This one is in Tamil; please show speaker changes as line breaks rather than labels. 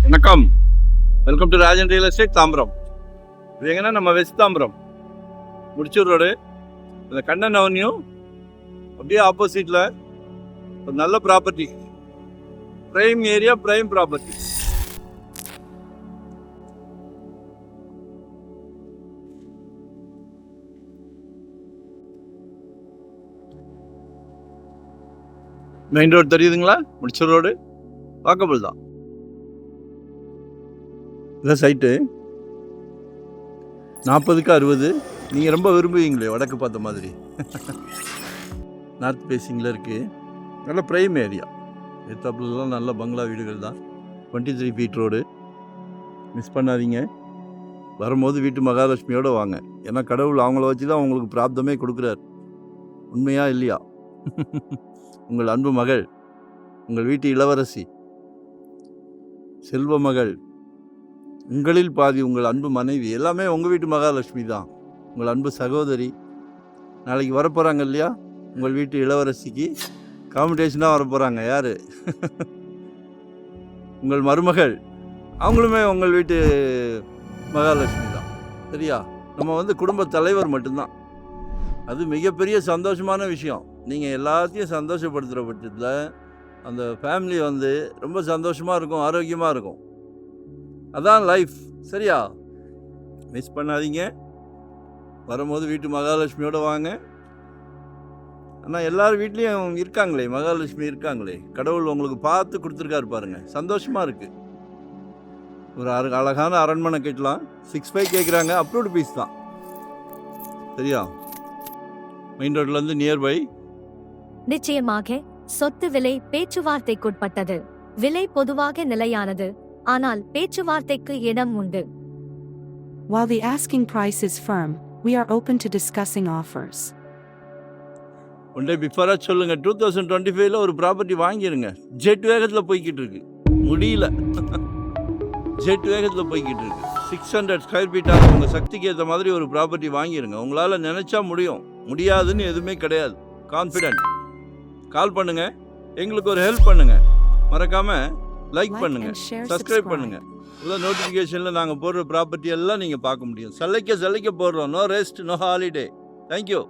வணக்கம், welcome to Rajan real estate Tambaram. இது எங்கன்னா நம்ம வெஸ்ட் தாம்பரம் முடிச்சூர் ரோடு, இந்த கண்ணன் அவென்யூ அப்படியே ஆப்போசிட்ல ஒரு நல்ல property, prime area, prime property. Main road தெரியுதுங்களா? முடிச்சூர் ரோடு வாக்கபிள் தான். இதான் சைட்டு 40க்கு 60. நீங்கள் ரொம்ப விரும்புவீங்களே வடக்கு பார்த்த மாதிரி. நார்த் பேசிங்கில் இருக்குது. நல்ல ப்ரைம் ஏரியா. எத்தாப்புலாம் நல்ல பங்களா வீடுகள் தான். 23 ஃபீட் ரோடு. மிஸ் பண்ணாதீங்க. வரும்போது வீட்டு மகாலட்சுமியோடு வாங்க. ஏன்னா கடவுள் அவங்கள வச்சு தான் உங்களுக்கு பிராப்தமே கொடுக்குறார். உண்மையா இல்லையா? உங்கள் அன்பு மகள், உங்கள் வீட்டு இளவரசி, செல்வ மகள், உங்களில் பாதி உங்கள் அன்பு மனைவி, எல்லாமே உங்கள் வீட்டு மகாலட்சுமி தான். உங்கள் அன்பு சகோதரி நாளைக்கு வரப்போகிறாங்க இல்லையா? உங்கள் வீட்டு இளவரசிக்கு காம்படிஷனாக வரப்போகிறாங்க. யார்? உங்கள் மருமகள், அவங்களுமே உங்கள் வீட்டு மகாலட்சுமி தான். சரியா? நம்ம குடும்ப தலைவர் மட்டும்தான். அது மிகப்பெரிய சந்தோஷமான விஷயம். நீங்கள் எல்லாத்தையும் சந்தோஷப்படுத்துகிற பட்சத்தில் அந்த ஃபேமிலி ரொம்ப சந்தோஷமாக இருக்கும், ஆரோக்கியமாக இருக்கும். அதான் லைஃப். சரியா? மிஸ் பண்ணாதீங்க. வரும்போது வீட்டு மகாலட்சுமியோடு வாங்க. ஆனால் எல்லார் வீட்லேயும் இருக்காங்களே மகாலட்சுமி, இருக்காங்களே. கடவுள் உங்களுக்கு பார்த்து கொடுத்துருக்காரு பாருங்க. சந்தோஷமாக இருக்குது. ஒரு அழகான அரண்மனை கட்டலாம். 6.5 கேட்குறாங்க. அப்ரூவ்டு பீஸ் தான். சரியா? மெயின் ரோட்லேருந்து நியர்பை.
நிச்சயமாக சொத்து விலை பேச்சுவார்த்தைக்குட்பட்டது. விலை பொதுவாக நிலையானது, ஆனால் பேச்சுவார்த்தைக்கு இடம் உண்டு.
While the asking price is firm, we are open to discussing offers.
One day பிஃபோராக சொல்லுங்கள். 2025 ஒரு ப்ராப்பர்ட்டி வாங்கிடுங்க. ஜெட் வேகத்தில் போய்கிட்டு இருக்கு. முடியல. ஜெட் வேகத்தில் போய்கிட்டு இருக்கு. 600 ஸ்கொயர் ஃபீட்டாக உங்கள் சக்திக்கு ஏற்ற மாதிரி ஒரு ப்ராப்பர்ட்டி வாங்கிடுங்க. உங்களால் நினச்சா முடியும். முடியாதுன்னு எதுவுமே கிடையாது. கான்ஃபிடென்ட். கால் பண்ணுங்கள். எங்களுக்கு ஒரு ஹெல்ப் பண்ணுங்கள். மறக்காமல் லைக் பண்ணுங்கள், சப்ஸ்கிரைப் பண்ணுங்கள். இதான் நோட்டிஃபிகேஷனில் நாங்கள் போடுற ப்ராப்பர்ட்டி எல்லாம் நீங்கள் பார்க்க முடியும். சல்லைக்க போடுறோம். No rest, no holiday. Thank you.